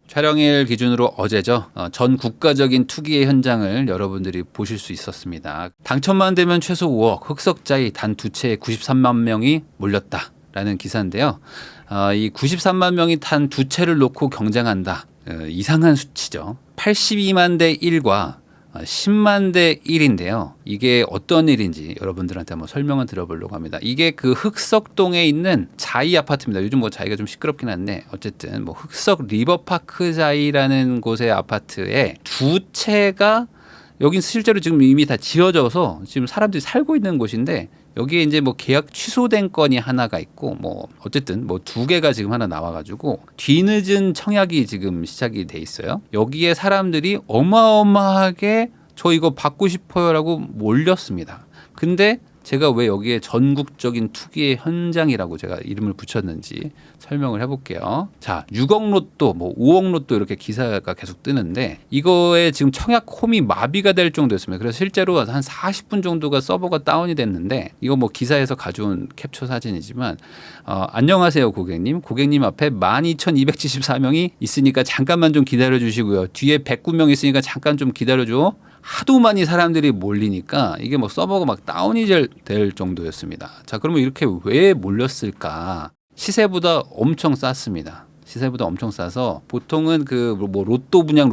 촬영일 기준으로 어제죠. 전 국가적인 투기의 현장을 여러분들이 보실 수 있었습니다. 당첨만 되면 최소 5억, 흑석자이 단 두 채에 93만 명이 몰렸다라는 기사인데요. 이 93만 명이 탄 두 채를 놓고 경쟁한다. 이상한 수치죠. 82만 대 1과 10만 대 1인데요. 이게 어떤 일인지 여러분들한테 한번 설명을 드려보려고 합니다. 이게 그 흑석동에 있는 자이 아파트입니다. 요즘 뭐 자이가 좀 시끄럽긴 한데 어쨌든 뭐 흑석 리버파크 자이라는 곳의 아파트에 두 채가 여긴 실제로 지금 이미 다 지어져서 지금 사람들이 살고 있는 곳인데 여기에 이제 뭐 계약 취소된 건이 하나가 있고 뭐 어쨌든 뭐 두 개가 지금 하나 나와가지고 뒤늦은 청약이 지금 시작이 돼 있어요. 여기에 사람들이 어마어마하게 저 이거 받고 싶어요라고 몰렸습니다. 근데 제가 왜 여기에 전국적인 투기의 현장이라고 제가 이름을 붙였는지 설명을 해볼게요. 자, 6억 로또, 뭐 5억 로또 이렇게 기사가 계속 뜨는데 이거에 지금 청약 홈이 마비가 될 정도였습니다. 그래서 실제로 한 40분 정도가 서버가 다운이 됐는데 이거 뭐 기사에서 가져온 캡처 사진이지만 안녕하세요 고객님. 고객님 앞에 12,274명이 있으니까 잠깐만 좀 기다려 주시고요. 뒤에 109명 있으니까 잠깐 좀 기다려 줘. 하도 많이 사람들이 몰리니까 이게 뭐 서버가 막 다운이 될 정도였습니다. 자, 그러면 이렇게 왜 몰렸을까? 시세보다 엄청 쌌습니다. 시세보다 엄청 싸서 보통은 그 뭐 로또 분양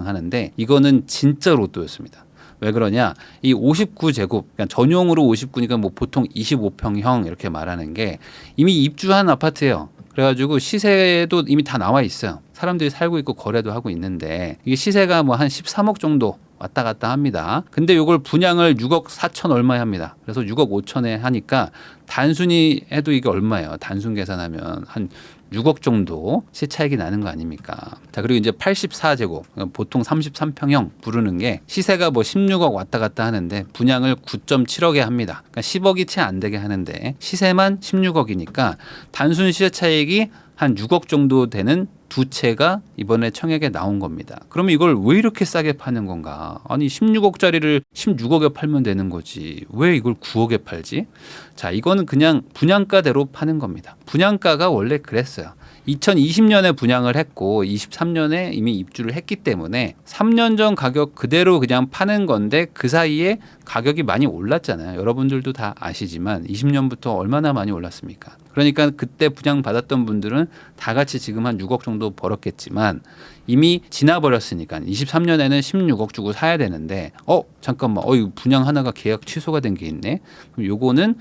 하는데 이거는 진짜 로또였습니다. 왜 그러냐? 이 59제곱, 그러니까 전용으로 59니까 뭐 보통 25평형 이렇게 말하는 게 이미 입주한 아파트예요. 그래가지고 시세도 이미 다 나와 있어요. 사람들이 살고 있고 거래도 하고 있는데 이게 시세가 뭐 한 13억 정도 왔다 갔다 합니다. 근데 이걸 분양을 6억 4천 얼마에 합니다. 그래서 6억 5천에 하니까 단순히 해도 이게 얼마예요? 단순 계산하면 한 6억 정도 시 차익이 나는 거 아닙니까? 자, 그리고 이제 84제곱, 보통 33평형 부르는 게 시세가 뭐 16억 왔다 갔다 하는데 분양을 9.7억에 합니다. 그러니까 10억이 채 안 되게 하는데 시세만 16억이니까 단순 시세 차익이 한 6억 정도 되는 두 채가 이번에 청약에 나온 겁니다. 그러면 이걸 왜 이렇게 싸게 파는 건가? 아니 16억짜리를 16억에 팔면 되는 거지. 왜 이걸 9억에 팔지? 자, 이거는 그냥 분양가대로 파는 겁니다. 분양가가 원래 그랬어요. 2020년에 분양을 했고 23년에 이미 입주를 했기 때문에 3년 전 가격 그대로 그냥 파는 건데 그 사이에 가격이 많이 올랐잖아요. 여러분들도 다 아시지만 20년부터 얼마나 많이 올랐습니까? 그러니까 그때 분양 받았던 분들은 다 같이 지금 한 6억 정도 벌었겠지만 이미 지나버렸으니까 23년에는 16억 주고 사야 되는데 잠깐만 이거 분양 하나가 계약 취소가 된 게 있네. 그럼 요거는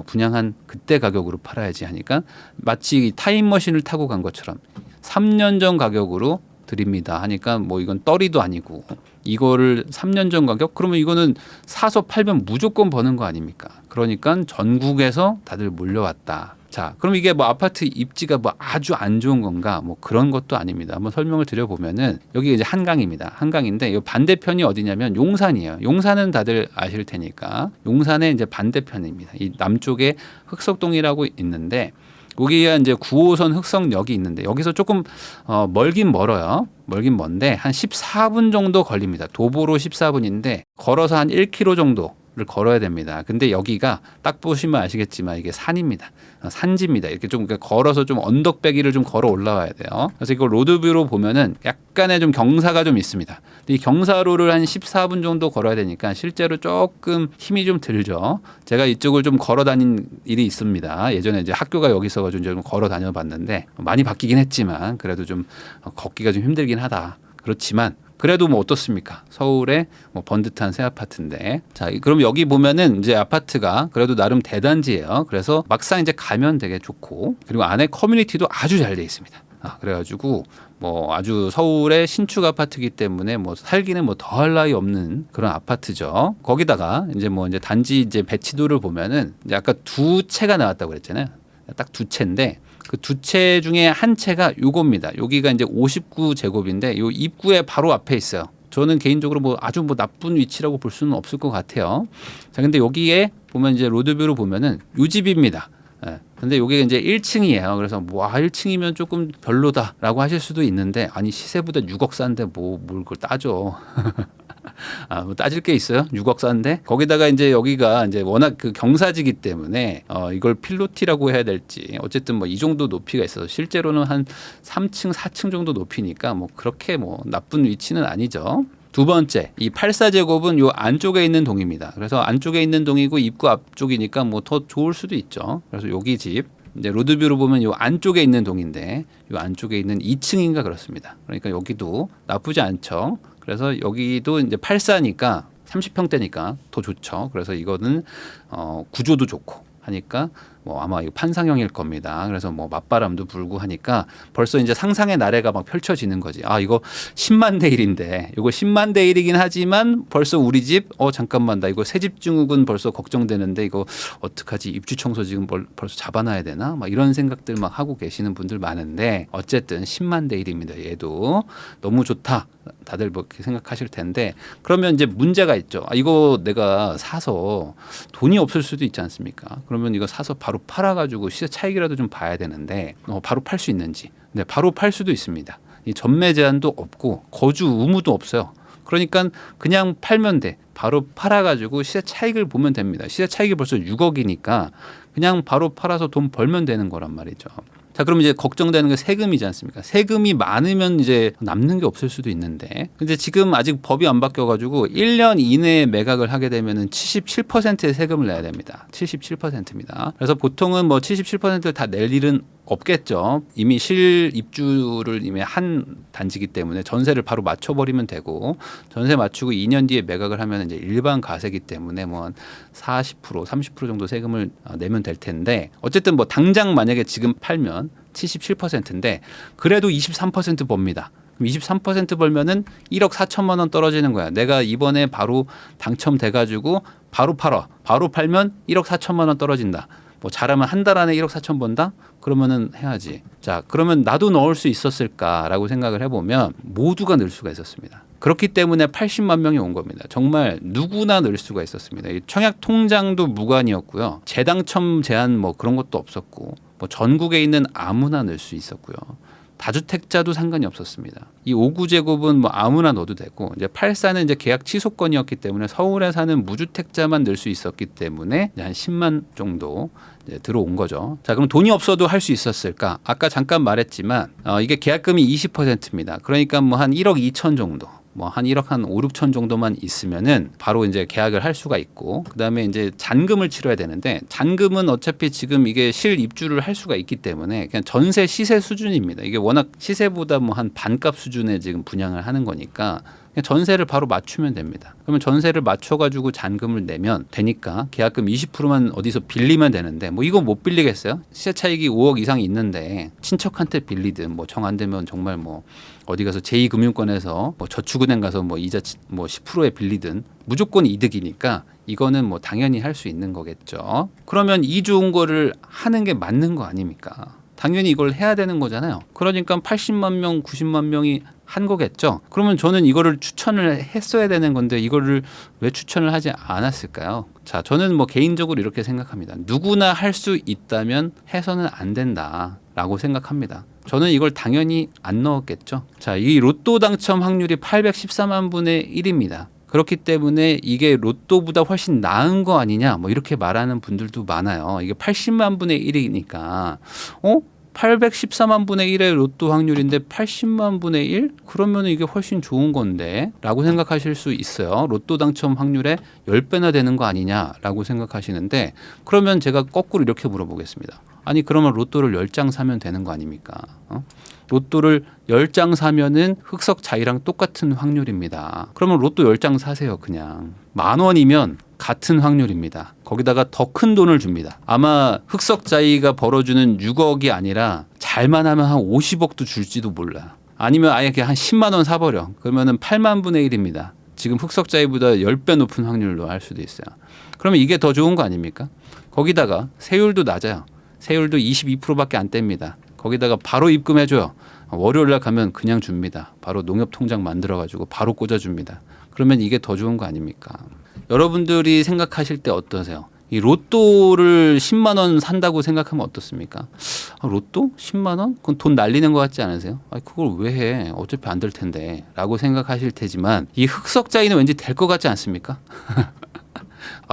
분양한 그때 가격으로 팔아야지 하니까 마치 타임머신을 타고 간 것처럼 3년 전 가격으로 드립니다 하니까 뭐 이건 떨이도 아니고 이거를 3년 전 가격? 그러면 이거는 사서 팔면 무조건 버는 거 아닙니까? 그러니까 전국에서 다들 몰려왔다. 자, 그럼 이게 뭐 아파트 입지가 뭐 아주 안 좋은 건가? 뭐 그런 것도 아닙니다. 한번 설명을 드려보면은 여기 이제 한강입니다. 한강인데 이 반대편이 어디냐면 용산이에요. 용산은 다들 아실 테니까 용산의 이제 반대편입니다. 이 남쪽에 흑석동이라고 있는데 여기가 이제 9호선 흑석역이 있는데 여기서 조금 멀긴 멀어요. 멀긴 먼데 한 14분 정도 걸립니다. 도보로 14분인데 걸어서 한 1km 정도를 걸어야 됩니다. 근데 여기가 딱 보시면 아시겠지만 이게 산입니다. 산지입니다. 이렇게 좀 걸어서 좀 언덕배기를 좀 걸어 올라와야 돼요. 그래서 이거 로드뷰로 보면은 약간의 좀 경사가 좀 있습니다. 근데 이 경사로를 한 14분 정도 걸어야 되니까 실제로 조금 힘이 좀 들죠. 제가 이쪽을 좀 걸어 다닌 일이 있습니다. 예전에 이제 학교가 여기 있어가지고 좀 걸어 다녀봤는데 많이 바뀌긴 했지만 그래도 좀 걷기가 좀 힘들긴 하다. 그렇지만 그래도 뭐 어떻습니까? 서울의 뭐 번듯한 새 아파트인데. 자, 그럼 여기 보면은 이제 아파트가 그래도 나름 대단지예요. 그래서 막상 이제 가면 되게 좋고 그리고 안에 커뮤니티도 아주 잘 돼 있습니다. 그래가지고 뭐 아주 서울의 신축 아파트이기 때문에 뭐 살기는 뭐 더할 나위 없는 그런 아파트죠. 거기다가 이제 뭐 이제 단지 이제 배치도를 보면은 이제 아까 두 채가 나왔다고 그랬잖아요. 딱 두 채인데 그 두 채 중에 한 채가 요겁니다. 여기가 이제 59제곱인데 요 입구에 바로 앞에 있어요. 저는 개인적으로 뭐 아주 뭐 나쁜 위치라고 볼 수는 없을 것 같아요. 자, 근데 여기에 보면 이제 로드뷰로 보면은 요 집입니다. 근데 여기 이제 1층이에요. 그래서 뭐 1층이면 조금 별로다라고 하실 수도 있는데 아니 시세보다 6억 싼데 뭘 그걸 따져. 뭐 따질 게 있어요? 6억 싼데 거기다가 이제 여기가 이제 워낙 그 경사지기 때문에 이걸 필로티라고 해야 될지 어쨌든 뭐 이 정도 높이가 있어서 실제로는 한 3층, 4층 정도 높이니까 뭐 그렇게 뭐 나쁜 위치는 아니죠. 두 번째, 이 84제곱은 요 안쪽에 있는 동입니다. 그래서 안쪽에 있는 동이고 입구 앞쪽이니까 뭐 더 좋을 수도 있죠. 그래서 여기 집 이제 로드뷰로 보면 요 안쪽에 있는 동인데 요 안쪽에 있는 2층인가 그렇습니다. 그러니까 여기도 나쁘지 않죠. 그래서 여기도 이제 84니까 30평대니까 더 좋죠. 그래서 이거는 구조도 좋고 하니까 뭐 아마 이거 판상형일 겁니다. 그래서 뭐 맞바람도 불고 하니까 벌써 이제 상상의 나래가 막 펼쳐지는 거지. 아 이거 10만 대 1인데 이거 10만 대 1이긴 하지만 벌써 우리 집 잠깐만 나 이거 새집 증후군 벌써 걱정되는데 이거 어떡하지 입주 청소 지금 벌써 잡아놔야 되나 막 이런 생각들 막 하고 계시는 분들 많은데 어쨌든 10만 대 1입니다. 얘도 너무 좋다. 다들 뭐 그렇게 생각하실 텐데 그러면 이제 문제가 있죠. 아, 이거 내가 사서 돈이 없을 수도 있지 않습니까? 그러면 이거 사서 바로 팔아가지고 시세 차익이라도 좀 봐야 되는데 바로 팔 수 있는지. 네, 바로 팔 수도 있습니다. 이 전매 제한도 없고 거주 의무도 없어요. 그러니까 그냥 팔면 돼. 바로 팔아가지고 시세 차익을 보면 됩니다. 시세 차익이 벌써 6억이니까 그냥 바로 팔아서 돈 벌면 되는 거란 말이죠. 자, 그럼 이제 걱정되는 게 세금이지 않습니까? 세금이 많으면 이제 남는 게 없을 수도 있는데. 근데 지금 아직 법이 안 바뀌어가지고 1년 이내에 매각을 하게 되면은 77%의 세금을 내야 됩니다. 77%입니다. 그래서 보통은 뭐 77%를 다 낼 일은 없겠죠. 이미 실입주를 이미 한 단지기 때문에 전세를 바로 맞춰버리면 되고 전세 맞추고 2년 뒤에 매각을 하면 이제 일반 가세기 때문에 뭐 한 40%, 30% 정도 세금을 내면 될 텐데 어쨌든 뭐 당장 만약에 지금 팔면 77%인데 그래도 23% 법니다. 그럼 23% 벌면은 1억 4천만 원 떨어지는 거야. 내가 이번에 바로 당첨돼가지고 바로 팔아. 바로 팔면 1억 4천만 원 떨어진다. 뭐 잘하면 한 달 안에 1억 4천 번다? 그러면은 해야지. 자, 그러면 나도 넣을 수 있었을까라고 생각을 해보면 모두가 넣을 수가 있었습니다. 그렇기 때문에 80만 명이 온 겁니다. 정말 누구나 넣을 수가 있었습니다. 청약 통장도 무관이었고요. 재당첨 제한 뭐 그런 것도 없었고 뭐 전국에 있는 아무나 넣을 수 있었고요. 다주택자도 상관이 없었습니다. 이 5구제곱은 뭐 아무나 넣어도 되고 이제 84는 이제 계약 취소권이었기 때문에 서울에 사는 무주택자만 넣을 수 있었기 때문에 한 10만 정도 이제 들어온 거죠. 자, 그럼 돈이 없어도 할 수 있었을까? 아까 잠깐 말했지만 이게 계약금이 20%입니다. 그러니까 뭐 한 1억 2천 정도. 뭐 한 1억 한 5, 6천 정도만 있으면은 바로 이제 계약을 할 수가 있고 그다음에 이제 잔금을 치러야 되는데 잔금은 어차피 지금 이게 실입주를 할 수가 있기 때문에 그냥 전세 시세 수준입니다. 이게 워낙 시세보다 뭐 한 반값 수준에 지금 분양을 하는 거니까 그냥 전세를 바로 맞추면 됩니다. 그러면 전세를 맞춰가지고 잔금을 내면 되니까 계약금 20%만 어디서 빌리면 되는데 뭐 이거 못 빌리겠어요? 시세 차익이 5억 이상이 있는데 친척한테 빌리든 뭐 정 안 되면 정말 뭐 어디 가서 제2금융권에서 뭐 저축은행 가서 뭐 이자 뭐 10%에 빌리든 무조건 이득이니까 이거는 뭐 당연히 할 수 있는 거겠죠. 그러면 이 좋은 거를 하는 게 맞는 거 아닙니까? 당연히 이걸 해야 되는 거잖아요. 그러니까 80만 명, 90만 명이 한 거겠죠. 그러면 저는 이거를 추천을 했어야 되는 건데 이거를 왜 추천을 하지 않았을까요? 자, 저는 뭐 개인적으로 이렇게 생각합니다. 누구나 할 수 있다면 해서는 안 된다라고 생각합니다. 저는 이걸 당연히 안 넣었겠죠. 자, 이 로또 당첨 확률이 814만 분의 1입니다. 그렇기 때문에 이게 로또보다 훨씬 나은 거 아니냐 뭐 이렇게 말하는 분들도 많아요. 이게 80만 분의 1이니까 814만 분의 1의 로또 확률인데 80만 분의 1? 그러면 이게 훨씬 좋은 건데 라고 생각하실 수 있어요. 로또 당첨 확률에 10배나 되는 거 아니냐라고 생각하시는데 그러면 제가 거꾸로 이렇게 물어보겠습니다. 아니 그러면 로또를 10장 사면 되는 거 아닙니까? 로또를 10장 사면은 흑석 자이랑 똑같은 확률입니다. 그러면 로또 10장 사세요. 그냥 10,000원이면 같은 확률입니다. 거기다가 더 큰 돈을 줍니다. 아마 흑석 자이가 벌어주는 6억이 아니라 잘만 하면 한 50억도 줄지도 몰라. 아니면 아예 그냥 한 10만 원 사버려. 그러면은 8만 분의 1입니다. 지금 흑석 자이보다 10배 높은 확률로 할 수도 있어요. 그러면 이게 더 좋은 거 아닙니까? 거기다가 세율도 낮아요. 세율도 22%밖에 안 뗍니다. 거기다가 바로 입금해줘요. 월요일 날 가면 그냥 줍니다. 바로 농협통장 만들어가지고 바로 꽂아줍니다. 그러면 이게 더 좋은 거 아닙니까? 여러분들이 생각하실 때 어떠세요? 이 로또를 10만 원 산다고 생각하면 어떻습니까? 로또 10만 원? 그건 돈 날리는 것 같지 않으세요? 그걸 왜 해? 어차피 안 될 텐데 라고 생각하실 테지만 이 흑석자이는 왠지 될 것 같지 않습니까?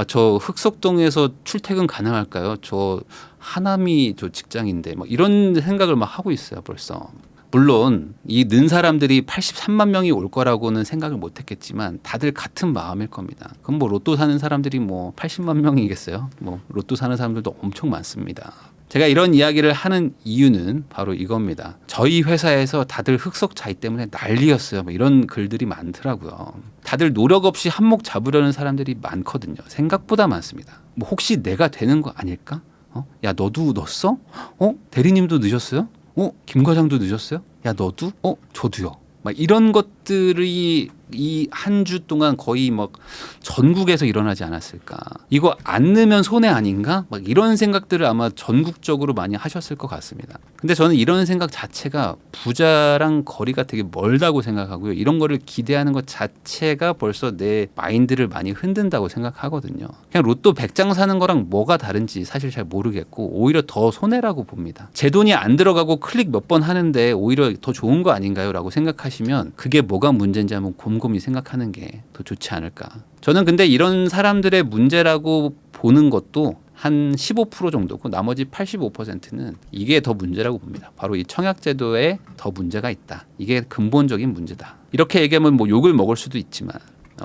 저 흑석동에서 출퇴근 가능할까요? 저 하남이 저 직장인데 막 이런 생각을 막 하고 있어요 벌써. 물론 이 는 사람들이 83만 명이 올 거라고는 생각을 못 했겠지만 다들 같은 마음일 겁니다. 그럼 뭐 로또 사는 사람들이 뭐 80만 명이겠어요? 뭐 로또 사는 사람들도 엄청 많습니다. 제가 이런 이야기를 하는 이유는 바로 이겁니다. 저희 회사에서 다들 흑석자이 때문에 난리였어요. 뭐 이런 글들이 많더라고요. 다들 노력 없이 한몫 잡으려는 사람들이 많거든요. 생각보다 많습니다. 뭐 혹시 내가 되는 거 아닐까? 야 너도 넣었어? 대리님도 넣으셨어요? 김 과장도 늦었어요? 야 너도? 저도요. 막 이런 것들이 이 한 주 동안 거의 막 전국에서 일어나지 않았을까. 이거 안 넣으면 손해 아닌가? 막 이런 생각들을 아마 전국적으로 많이 하셨을 것 같습니다. 근데 저는 이런 생각 자체가 부자랑 거리가 되게 멀다고 생각하고요. 이런 거를 기대하는 것 자체가 벌써 내 마인드를 많이 흔든다고 생각하거든요. 그냥 로또 100장 사는 거랑 뭐가 다른지 사실 잘 모르겠고 오히려 더 손해라고 봅니다. 제 돈이 안 들어가고 클릭 몇 번 하는데 오히려 더 좋은 거 아닌가요? 라고 생각하시면 그게 뭐가 문제인지 한번 곰곰이 생각하는 게 더 좋지 않을까. 저는 근데 이런 사람들의 문제라고 보는 것도 한 15% 정도고 나머지 85%는 이게 더 문제라고 봅니다. 바로 이 청약제도에 더 문제가 있다. 이게 근본적인 문제다. 이렇게 얘기하면 뭐 욕을 먹을 수도 있지만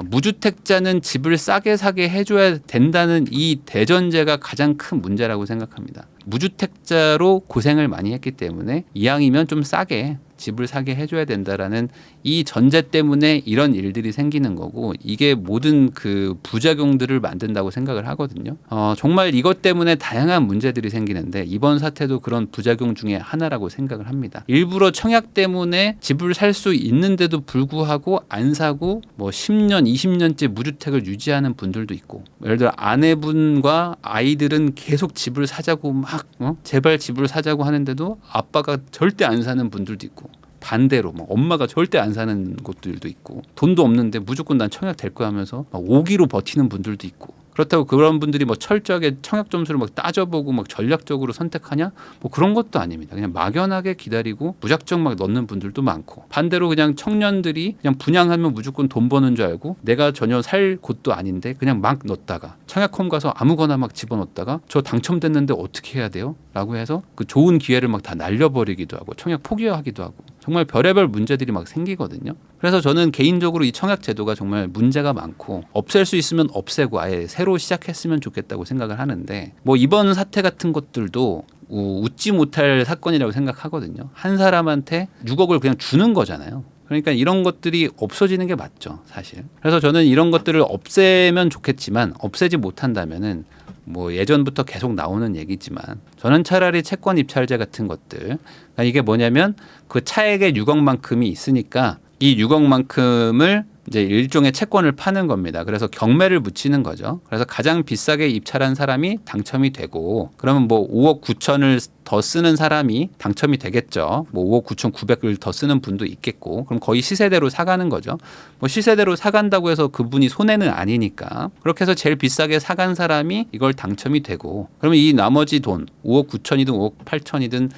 무주택자는 집을 싸게 사게 해줘야 된다는 이 대전제가 가장 큰 문제라고 생각합니다. 무주택자로 고생을 많이 했기 때문에 이왕이면 좀 싸게 집을 사게 해줘야 된다라는 이 전제 때문에 이런 일들이 생기는 거고 이게 모든 그 부작용들을 만든다고 생각을 하거든요. 정말 이것 때문에 다양한 문제들이 생기는데 이번 사태도 그런 부작용 중에 하나라고 생각을 합니다. 일부러 청약 때문에 집을 살 수 있는데도 불구하고 안 사고 뭐 10년, 20년째 무주택을 유지하는 분들도 있고 예를 들어 아내분과 아이들은 계속 집을 사자고 막 제발 집을 사자고 하는데도 아빠가 절대 안 사는 분들도 있고 반대로 뭐 엄마가 절대 안 사는 곳들도 있고 돈도 없는데 무조건 난 청약 될 거야 하면서 막 오기로 버티는 분들도 있고 그렇다고 그런 분들이 뭐 철저하게 청약 점수를 막 따져보고 막 전략적으로 선택하냐? 뭐 그런 것도 아닙니다. 그냥 막연하게 기다리고 무작정 막 넣는 분들도 많고 반대로 그냥 청년들이 그냥 분양하면 무조건 돈 버는 줄 알고 내가 전혀 살 곳도 아닌데 그냥 막 넣었다가 청약홈 가서 아무거나 막 집어넣었다가 저 당첨됐는데 어떻게 해야 돼요? 라고 해서 그 좋은 기회를 막 다 날려버리기도 하고 청약 포기하기도 하고 정말 별의별 문제들이 막 생기거든요. 그래서 저는 개인적으로 이 청약 제도가 정말 문제가 많고 없앨 수 있으면 없애고 아예 새로 시작했으면 좋겠다고 생각을 하는데 뭐 이번 사태 같은 것들도 웃지 못할 사건이라고 생각하거든요. 한 사람한테 6억을 그냥 주는 거잖아요. 그러니까 이런 것들이 없어지는 게 맞죠, 사실. 그래서 저는 이런 것들을 없애면 좋겠지만 없애지 못한다면은 뭐 예전부터 계속 나오는 얘기지만 저는 차라리 채권 입찰제 같은 것들 그러니까 이게 뭐냐면 그 차액의 6억만큼이 있으니까 이 6억만큼을 이제 일종의 채권을 파는 겁니다. 그래서 경매를 붙이는 거죠. 그래서 가장 비싸게 입찰한 사람이 당첨이 되고 그러면 뭐 5억 9천을 더 쓰는 사람이 당첨이 되겠죠. 뭐 5억 9천 9백을 더 쓰는 분도 있겠고 그럼 거의 시세대로 사가는 거죠. 뭐 시세대로 사간다고 해서 그분이 손해는 아니니까 그렇게 해서 제일 비싸게 사간 사람이 이걸 당첨이 되고 그러면 이 나머지 돈 5억 9천이든 5억 8천이든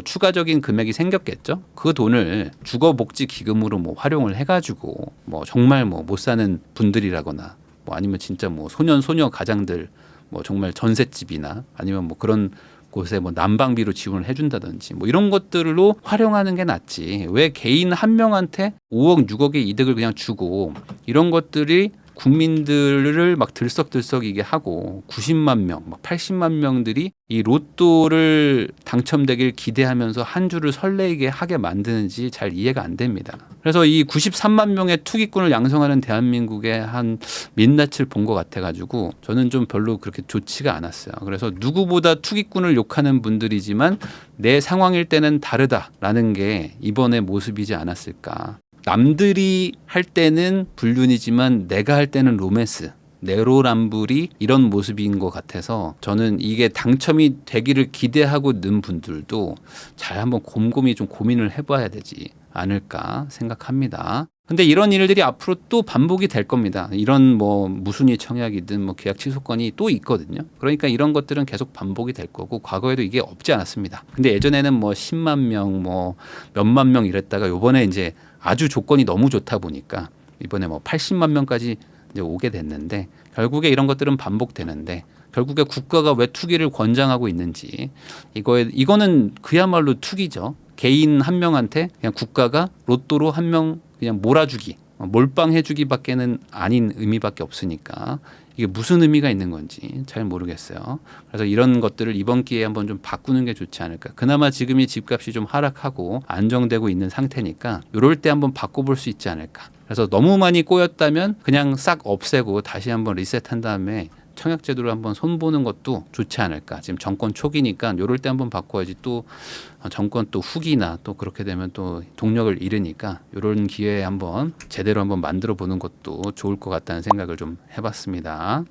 추가적인 금액이 생겼겠죠. 그 돈을 주거복지기금으로 뭐 활용을 해가지고 뭐 정말 뭐 못 사는 분들이라거나 뭐 아니면 진짜 뭐 소년 가장들 뭐 정말 전셋집이나 아니면 뭐 그런 곳에 뭐 난방비로 지원을 해준다든지 뭐 이런 것들로 활용하는 게 낫지. 왜 개인 한 명한테 5억 6억의 이득을 그냥 주고 이런 것들이 국민들을 막 들썩들썩이게 하고 90만 명, 막 80만 명들이 이 로또를 당첨되길 기대하면서 한 주를 설레게 하게 만드는지 잘 이해가 안 됩니다. 그래서 이 93만 명의 투기꾼을 양성하는 대한민국의 한 민낯을 본 것 같아가지고 저는 좀 별로 그렇게 좋지가 않았어요. 그래서 누구보다 투기꾼을 욕하는 분들이지만 내 상황일 때는 다르다라는 게 이번의 모습이지 않았을까. 남들이 할 때는 불륜이지만 내가 할 때는 로맨스, 내로남불이 이런 모습인 것 같아서 저는 이게 당첨이 되기를 기대하고 있는 분들도 잘 한번 곰곰이 좀 고민을 해봐야 되지 않을까 생각합니다. 근데 이런 일들이 앞으로 또 반복이 될 겁니다. 이런 뭐 무순위 청약이든 뭐 계약 취소권이 또 있거든요. 그러니까 이런 것들은 계속 반복이 될 거고 과거에도 이게 없지 않았습니다. 근데 예전에는 뭐 10만 명, 뭐 몇만 명 이랬다가 요번에 이제 아주 조건이 너무 좋다 보니까 이번에 뭐 80만 명까지 이제 오게 됐는데 결국에 이런 것들은 반복되는데 결국에 국가가 왜 투기를 권장하고 있는지 이거는 그야말로 투기죠. 개인 한 명한테 그냥 국가가 로또로 한 명 그냥 몰아주기, 몰빵해주기밖에는 아닌 의미밖에 없으니까 이게 무슨 의미가 있는 건지 잘 모르겠어요. 그래서 이런 것들을 이번 기회에 한번 좀 바꾸는 게 좋지 않을까. 그나마 지금이 집값이 좀 하락하고 안정되고 있는 상태니까 이럴 때 한번 바꿔볼 수 있지 않을까. 그래서 너무 많이 꼬였다면 그냥 싹 없애고 다시 한번 리셋한 다음에 청약제도를 한번 손보는 것도 좋지 않을까. 지금 정권 초기니까 이럴 때 한번 바꿔야지 또 정권 또 후기나 또 그렇게 되면 또 동력을 잃으니까 이런 기회에 한번 제대로 한번 만들어 보는 것도 좋을 것 같다는 생각을 좀 해봤습니다.